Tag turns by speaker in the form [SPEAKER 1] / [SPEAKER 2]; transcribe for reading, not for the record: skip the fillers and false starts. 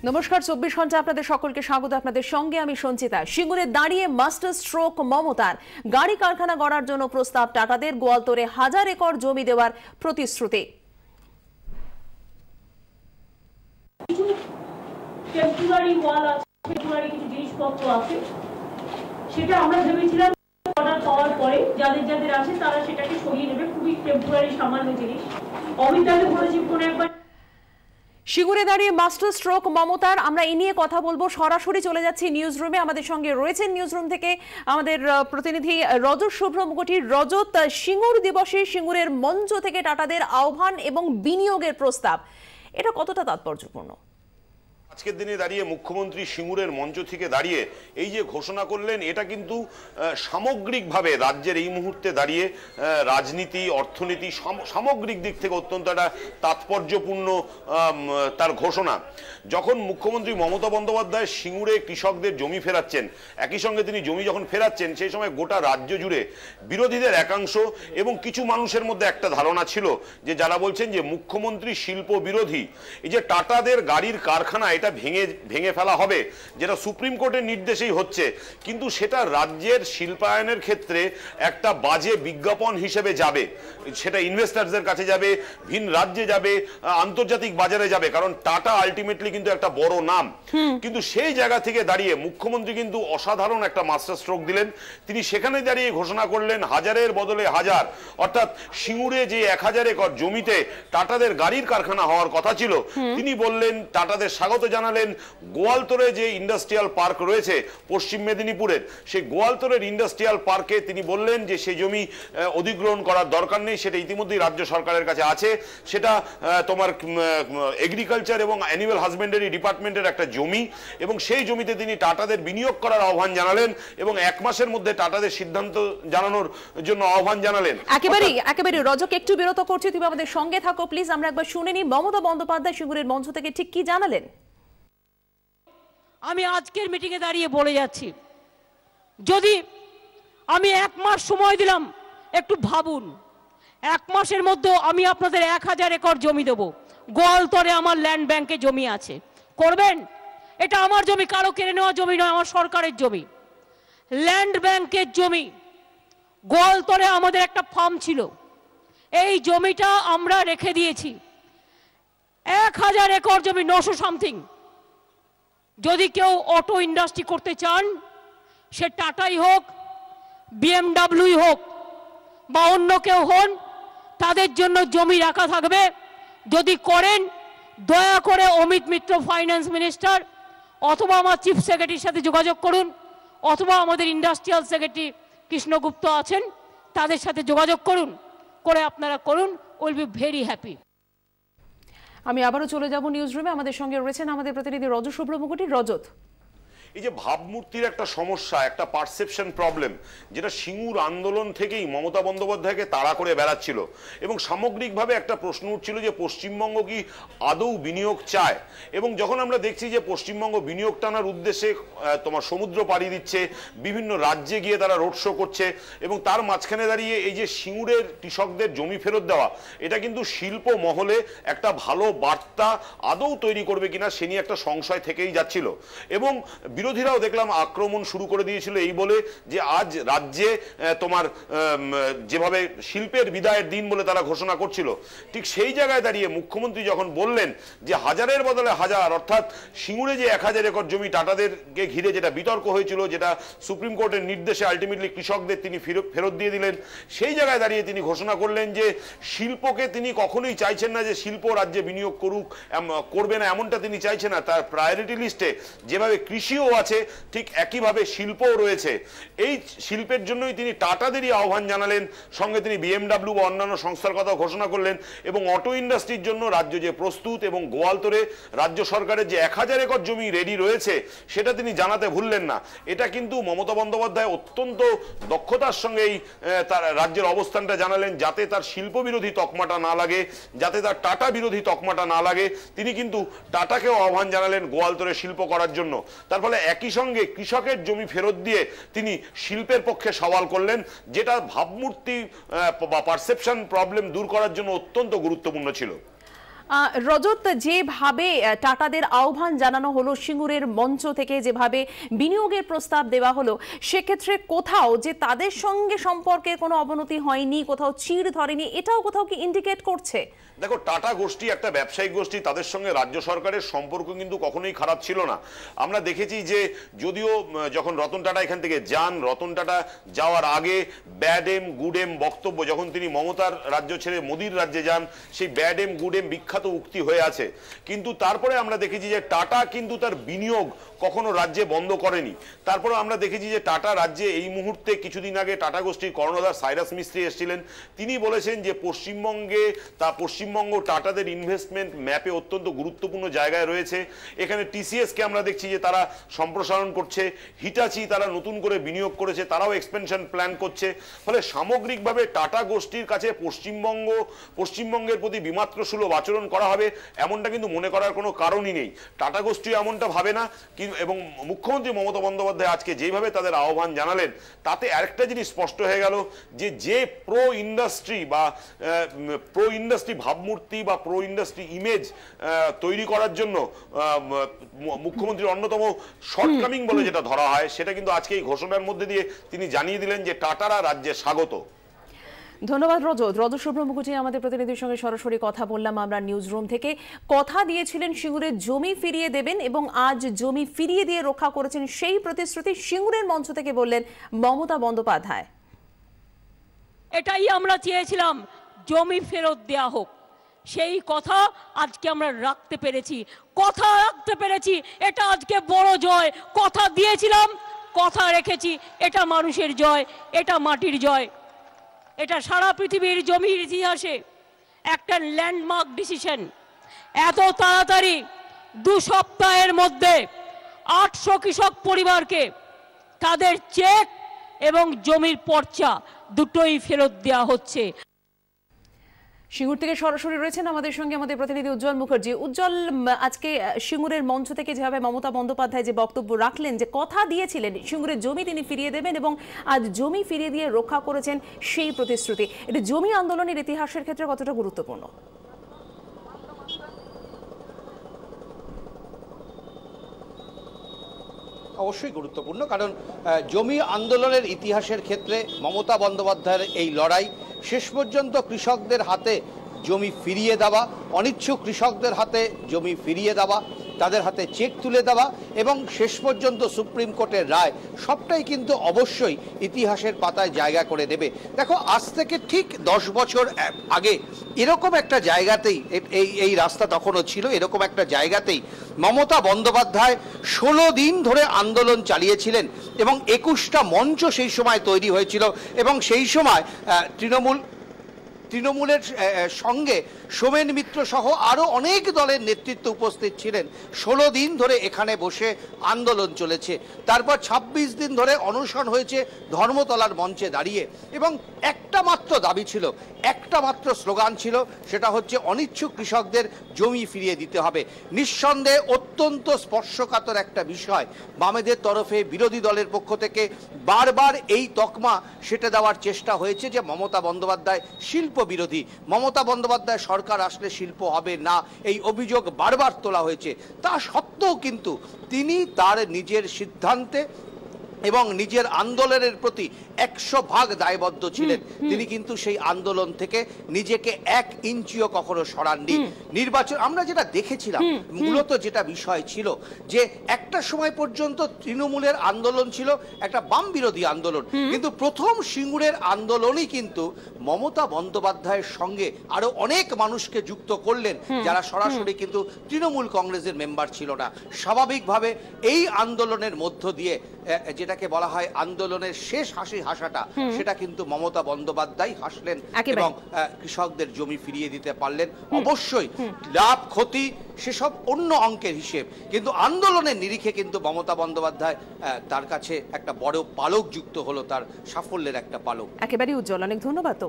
[SPEAKER 1] নমস্কার, 24 ঘন্টা আপনাদের সকলকে স্বাগত। আপনাদের সঙ্গে আমি সঞ্চিতা। সিঙ্গুরে দাঁড়িয়ে মাস্টার স্ট্রোক মমতার। গাড়ি কারখানা গড়ার জন্য প্রস্তাব টাটাদের, গোয়ালতোড়ে 1000 একর জমি দেওয়ার প্রতিশ্রুতি।
[SPEAKER 2] টেম্পোরারি ওয়াল আছে, টেম্পোরারি কিছু জিনিসপত্র আছে, সেটা আমরা ভেবেছিলাম অর্ডার পাওয়ার পরে যাদের যাদের আছে তারা সেটাকে সরিয়ে নেবে। খুবই টেম্পোরারি সামান্য জিনিস। অমিতাকে বলেছি কোনো একবার
[SPEAKER 1] সিঙ্গুরে দাঁড়িয়ে মাস্টার স্ট্রোক মমতার। আমরা এই নিয়ে কথা বলবো। সরাসরি চলে যাচ্ছি নিউজ রুমে। আমাদের সঙ্গে রয়েছেন নিউজ রুম থেকে আমাদের প্রতিনিধি রজত শুভ্র মুখোটি। রজত, সিঙ্গুর দিবসে সিঙ্গুরের মঞ্চ থেকে টাটাদের আহ্বান এবং বিনিয়োগের প্রস্তাব, এটা কতটা তাৎপর্যপূর্ণ?
[SPEAKER 3] আজকের দিনে দাঁড়িয়ে মুখ্যমন্ত্রী সিঙ্গুরের মঞ্চ থেকে দাঁড়িয়ে এই যে ঘোষণা করলেন, এটা কিন্তু সামগ্রিকভাবে রাজ্যের এই মুহূর্তে দাঁড়িয়ে রাজনীতি, অর্থনীতি, সামগ্রিক দিক থেকে অত্যন্ত একটা তাৎপর্যপূর্ণ তার ঘোষণা। যখন মুখ্যমন্ত্রী মমতা বন্দ্যোপাধ্যায় সিঙ্গুরে কৃষকদের জমি ফেরাচ্ছেন, একই সঙ্গে তিনি জমি যখন ফেরাচ্ছেন, সেই সময় গোটা রাজ্য জুড়ে বিরোধীদের একাংশ এবং কিছু মানুষের মধ্যে একটা ধারণা ছিল যে যারা বলছেন যে মুখ্যমন্ত্রী শিল্প বিরোধী। এই যে টাটাদের গাড়ির কারখানা এটা ভেঙে ফেলা হবে, যেটা সুপ্রিম কোর্টের নির্দেশেই হচ্ছে, কিন্তু সেটা রাজ্যের শিল্পায়নের ক্ষেত্রে একটা বাজে বিজ্ঞাপন হিসেবে যাবে। সেটা ইনভেস্টারদের কাছে যাবে, ভিন রাজ্যে যাবে, আন্তর্জাতিক বাজারে যাবে, কারণ টাটা আলটিমেটলি কিন্তু একটা বড় নাম। কিন্তু সেই জায়গা থেকে দাঁড়িয়ে মুখ্যমন্ত্রী কিন্তু অসাধারণ একটা মাস্টার স্ট্রোক দিলেন। তিনি সেখানে দাঁড়িয়ে ঘোষণা করলেন 1000-এর বদলে 1000, অর্থাৎ সিঙ্গুরে যে 1000 একর জমিতে টাটাদের গাড়ির কারখানা হওয়ার কথা ছিল, তিনি বললেন, টাটাদের স্বাগত জানালেন। গোয়ালতোড়ে যে ইন্ডাস্ট্রিয়াল পার্ক রয়েছে পশ্চিম মেদিনীপুরের, সেই গোয়ালতোড়ের ইন্ডাস্ট্রিয়াল পার্কে তিনি বললেন যে সেই জমি অধিগ্রহণ করার দরকার নেই, সেটা ইতিমধ্যেই রাজ্য সরকারের কাছে আছে। সেটা তোমার এগ্রিকালচার এবং অ্যানিমাল হাজবেন্ডারি ডিপার্টমেন্টের একটা জমি, এবং সেই জমিতে তিনি টাটাদের বিনিয়োগ করার আহ্বান জানালেন এবং 1 মাসের মধ্যে টাটাদের সিদ্ধান্ত জানানোর জন্য আহ্বান জানালেন।
[SPEAKER 1] একেবারে রজক, একটু বিরত করছি, তুমি আমাদের সঙ্গে থাকো প্লিজ। আমরা একবার শুনে নিই মমতা বন্দ্যোপাধ্যায় সিঙ্গুরের মঞ্চ থেকে ঠিক কি জানালেন।
[SPEAKER 2] আমি আজকের মিটিংয়ে দাঁড়িয়ে বলে যাচ্ছি, যদি আমি 1 মাস সময় দিলাম, একটু ভাবুন, 1 মাসের মধ্যে আমি আপনাদের 1000 একর জমি দেব। গোয়ালতোড়ে আমার ল্যান্ড ব্যাংকে জমি আছে, করবেন? এটা আমার জমি, কারো কেড়ে নেওয়া জমি নয়, আমার সরকারের জমি, ল্যান্ড ব্যাংকের জমি। গোয়ালতোড়ে আমাদের একটা ফার্ম ছিল, এই জমিটা আমরা রেখে দিয়েছি। 1000 একর জমি, 900 সামথিং। যদি কেউ অটো ইন্ডাস্ট্রি করতে চান, সে টাটাই হোক, BMW হোক বা অন্য কেউ হন, তাদের জন্য জমি রাখা থাকবে। যদি করেন, দয়া করে অমিত মিত্র ফাইন্যান্স মিনিস্টার অথবা আমার চিফ সেক্রেটারির সাথে যোগাযোগ করুন, অথবা আমাদের ইন্ডাস্ট্রিয়াল সেক্রেটারি কৃষ্ণগুপ্ত আছেন, তাদের সাথে যোগাযোগ করুন, করে আপনারা করুন। Will be very happy.
[SPEAKER 1] আমি আবারও চলে যাব নিউজ রুমে। আমাদের সঙ্গে রয়েছেন আমাদের প্রতিনিধি রজত শুভ্র মুখোটি। রজত,
[SPEAKER 3] এই যে ভাবমূর্তির একটা সমস্যা, একটা পারসেপশন প্রবলেম, যেটা সিঙ্গুর আন্দোলন থেকেই মমতা বন্দ্যোপাধ্যায়কে তাড়া করে বেড়াচ্ছিল, এবং সামগ্রিকভাবে একটা প্রশ্ন উঠছিল যে পশ্চিমবঙ্গ কি আদৌ বিনিয়োগ চায়। এবং যখন আমরা দেখছি যে পশ্চিমবঙ্গ বিনিয়োগ টানার উদ্দেশ্যে তোমার সমুদ্র পাড়ি দিচ্ছে, বিভিন্ন রাজ্যে গিয়ে তারা রোড শো করছে, এবং তার মাঝখানে দাঁড়িয়ে এই যে সিঙ্গুরের কৃষকদের জমি ফেরত দেওয়া, এটা কিন্তু শিল্প মহলে একটা ভালো বার্তা আদৌ তৈরি করবে কিনা সে নিয়ে একটা সংশয় থেকেই যাচ্ছিল। এবং বিরোধীরাও দেখলাম আক্রমণ শুরু করে দিয়েছিল এই বলে যে আজ রাজ্যে তোমার যেভাবে শিল্পের বিদায়ের দিন বলে তারা ঘোষণা করছিল, ঠিক সেই জায়গায় দাঁড়িয়ে মুখ্যমন্ত্রী যখন বললেন যে 1000-এর বদলে 1000, অর্থাৎ সিঙ্গুরে যে 1000 একর জমি টাটাদেরকে ঘিরে যেটা বিতর্ক হয়েছিল, যেটা সুপ্রিম কোর্টের নির্দেশে আলটিমেটলি কৃষকদের তিনি ফেরত দিয়ে দিলেন, সেই জায়গায় দাঁড়িয়ে তিনি ঘোষণা করলেন যে শিল্পকে তিনি কখনোই চাইছেন না যে শিল্প রাজ্যে বিনিয়োগ করবে না, এমনটা তিনি চাইছেন না। তার প্রায়োরিটি লিস্টে যেভাবে কৃষিও আছে, ঠিক একইভাবে শিল্পও রয়েছে। এই শিল্পের জন্যই তিনি টাটাদেরই আহ্বান জানালেন, সঙ্গে তিনি BMW বা অন্যান্য সংস্থার কথা ঘোষণা করলেন, এবং অটো ইন্ডাস্ট্রির জন্য রাজ্য যে প্রস্তুত, এবং গোয়ালতোড়ে রাজ্য সরকারের যে 1000 একর জমি রেডি রয়েছে, সেটা তিনি জানাতে ভুললেন না। এটা কিন্তু মমতা বন্দ্যোপাধ্যায় অত্যন্ত দক্ষতার সঙ্গে এই তার রাজ্যের অবস্থানটা জানালেন, যাতে তার শিল্প বিরোধী তকমাটা না লাগে, যাতে তার টাটা বিরোধী তকমাটা না লাগে। তিনি কিন্তু টাটাকেও আহ্বান জানালেন গোয়ালতোড়ে শিল্প করার জন্য। তার ফলে একই সঙ্গে কৃষকের জমি ফেরত দিয়ে তিনি শিল্পের পক্ষে সওয়াল করলেন, যেটা ভাবমূর্তি বা পারসেপশন প্রবলেম দূর করার জন্য অত্যন্ত গুরুত্বপূর্ণ ছিল।
[SPEAKER 1] রজত, যেভাবে টাটাদের আহ্বান জানানো হলো সিঙ্গুরের মঞ্চ থেকে, যেভাবে বিনিয়োগের প্রস্তাব দেওয়া হলো, সেক্ষেত্রে কোথাও যে তাদের সঙ্গে সম্পর্কের কোনো অবনতি হয়নি, কোথাও চিড় ধরেনি, এটাও কোথাও কি ইন্ডিকেট করছে?
[SPEAKER 3] দেখো, টাটা গোষ্ঠী একটা ব্যবসায়িক গোষ্ঠী, তাদের সঙ্গে রাজ্য সরকারের সম্পর্ক কিন্তু কখনোই খারাপ ছিল না। আমরা দেখেছি যে যদিও যখন রতন টাটা এখান থেকে যান, রতন টাটা যাওয়ার আগে ব্যাড এম গুড এম বক্তব্য, যখন তিনি মমতার রাজ্য ছেড়ে মোদির রাজ্যে যান, সেই ব্যাড এম গুড এম বিখ্যাত উক্তি হয়ে আছে। কিন্তু তারপরে আমরা দেখেছি যে টাটা কিন্তু তার বিনিয়োগ কখনো রাজ্যে বন্ধ করেনি। তারপরে আমরা দেখেছি যে টাটা রাজ্যে এই মুহূর্তে কিছুদিন আগে টাটা গোষ্ঠীর কর্ণধার সাইরাস মিস্ত্রি এসেছিলেন, তিনি বলেছেন যে পশ্চিমবঙ্গ টাটাদের ইনভেস্টমেন্ট ম্যাপে অত্যন্ত গুরুত্বপূর্ণ জায়গায় রয়েছে। এখানে টিসিএস কে আমরা দেখছি যে তারা সম্প্রসারণ করছে, হিটাচি তারা নতুন করে বিনিয়োগ করেছে, তারাও এক্সপেনশন প্ল্যান করছে। ফলে সামগ্রিকভাবে টাটা গোষ্ঠীর কাছে পশ্চিমবঙ্গের প্রতি বিমাত্র সুলভ আচরণ করা হবে এমনটা কিন্তু মনে করার কোনো কারণই নেই। টাটা গোষ্ঠী এমনটা ভাবে না। এবং মুখ্যমন্ত্রী মমতা বন্দ্যোপাধ্যায় আজকে যেভাবে তাদের আহ্বান জানালেন, তাতে আরেকটা জিনিস স্পষ্ট হয়ে গেল যে প্রো ইন্ডাস্ট্রি ভাবমূর্তি বা প্রো ইন্ডাস্ট্রি ইমেজ তৈরি করার জন্য মুখ্যমন্ত্রীর অন্যতম শর্টকামিং বলে যেটা ধরা হয়, সেটা কিন্তু আজকে এই ঘোষণার মধ্যে দিয়ে তিনি জানিয়ে দিলেন যে টাটারা রাজ্যে স্বাগত।
[SPEAKER 1] ধন্যবাদ রজত। রজত শুভ্র মুখোপাধ্যায় আমাদের প্রতিনিধির সঙ্গে সরাসরি কথা বললাম আমরা নিউজ রুম থেকে। কথা দিয়েছিলেন সিঙ্গুরের জমি ফিরিয়ে দেবেন এবং আজ জমি ফিরিয়ে দিয়ে রক্ষা করেছেন সেই প্রতিশ্রুতি সিঙ্গুরের মঞ্চ থেকে বললেন মমতা বন্দ্যোপাধ্যায়।
[SPEAKER 2] এটাই আমরা চেয়েছিলাম, জমি ফেরত দেয়া হোক। সেই কথা আজকে আমরা রাখতে পেরেছি, এটা আজকে বড় জয়। কথা দিয়েছিলাম, কথা রেখেছি, এটা মানুষের জয়, এটা মাটির জয়। এটা সারা পৃথিবীর জমির ইতিহাসে একটা ল্যান্ডমার্ক ডিসিশন। এত তাড়াতাড়ি 2 সপ্তাহের মধ্যে 800 কৃষক পরিবারকে তাদের চেক এবং জমির পর্চা দুটোই ফেরত দেওয়া হচ্ছে।
[SPEAKER 1] সিঙ্গুর থেকে সরাসরি রয়েছেন আমাদের সঙ্গে আমাদের প্রতিনিধি উজ্জ্বল মুখার্জি। উজ্জ্বল, আজকে সিঙ্গুরের মঞ্চ থেকে যেভাবে মমতা বন্দ্যোপাধ্যায় যে বক্তব্য রাখলেন, যে কথা দিয়েছিলেন সিঙ্গুরের জমি তিনি ফিরিয়ে দেবেন এবং আজ জমি ফিরিয়ে দিয়ে রক্ষা করেছেন সেই প্রতিশ্রুতি, এটা জমি আন্দোলনের ইতিহাসের ক্ষেত্রে কতটা গুরুত্বপূর্ণ?
[SPEAKER 4] অবশ্যই গুরুত্বপূর্ণ, কারণ জমি আন্দোলনের ইতিহাসের ক্ষেত্রে মমতা বন্দ্যোপাধ্যায়ের এই লড়াই শেষ পর্যন্ত কৃষকদের হাতে জমি ফিরিয়ে দেওয়া, অনিচ্ছুক কৃষকদের হাতে জমি ফিরিয়ে দেওয়া, তাদের হাতে চেক তুলে দেওয়া এবং শেষ পর্যন্ত সুপ্রিম কোর্টের রায়, সবটাই কিন্তু অবশ্যই ইতিহাসের পাতায় জায়গা করে দেবে। দেখো, আজ থেকে ঠিক 10 বছর আগে এরকম একটা জায়গাতেই, এই রাস্তা তখনও ছিল, এরকম একটা জায়গাতেই মমতা বন্দ্যোপাধ্যায় 16 দিন ধরে আন্দোলন চালিয়েছিলেন এবং 21টা মঞ্চ সেই সময় তৈরি হয়েছিল এবং সেই সময় তৃণমূলের সঙ্গে সোমেন মিত্র সহ আরও অনেক দলের নেতৃত্ব উপস্থিত ছিলেন। 16 দিন ধরে এখানে বসে আন্দোলন চলেছে। তারপর 26 দিন ধরে অনশন হয়েছে ধর্মতলার মঞ্চে দাঁড়িয়ে এবং একটা মাত্র দাবি ছিল, একটা মাত্র স্লোগান ছিল, সেটা হচ্ছে অনিচ্ছুক কৃষকদের জমি ফিরিয়ে দিতে হবে। নিঃসন্দেহে অত্যন্ত স্পর্শকাতর একটা বিষয়। বামেদের তরফে, বিরোধী দলের পক্ষ থেকে বারবার এই তকমা সেটা দেওয়ার চেষ্টা হয়েছে যে মমতা বন্দ্যোপাধ্যায় শিল্প বিরোধী, মমতা বন্দ্যোপাধ্যায় সরকার আসলে শিল্প হবে না, এই অভিযোগ বারবার তোলা হয়েছে। তা সত্ত্বেও কিন্তু তিনি তার নিজের সিদ্ধান্তে এবং নিজের আন্দোলনের প্রতি 100% দায়বদ্ধ ছিলেন। তিনি কিন্তু সেই আন্দোলন থেকে নিজেকে 1 ইঞ্চিও কখনো সরাননি। নির্বাচন আমরা যেটা দেখেছিলাম, মূলত যেটা বিষয় ছিল যে একটা সময় পর্যন্ত তৃণমূলের আন্দোলন ছিল একটা বাম বিরোধী আন্দোলন, কিন্তু প্রথম সিঙ্গুরের আন্দোলনই কিন্তু মমতা বন্দ্যোপাধ্যায়ের সঙ্গে আরো অনেক মানুষকে যুক্ত করলেন যারা সরাসরি কিন্তু তৃণমূল কংগ্রেসের মেম্বার ছিল না। স্বাভাবিকভাবে এই আন্দোলনের মধ্য দিয়ে যেটাকে বলা হয় আন্দোলনের শেষ হাসাটা, সেটা কিন্তু মমতা বন্দ্যোপাধ্যায় হাসলেন এবং কৃষকদের জমি ফিরিয়ে দিতে পারলেন। অবশ্যই লাভ ক্ষতি সেসব অন্য অঙ্কের হিসেব, কিন্তু আন্দোলনের নিরিখে কিন্তু মমতা বন্দ্যোপাধ্যায় তার কাছে একটা বড় পালক যুক্ত হলো, তার সাফল্যের একটা পালক।
[SPEAKER 1] একেবারে উজ্জ্বল, অনেক ধন্যবাদ।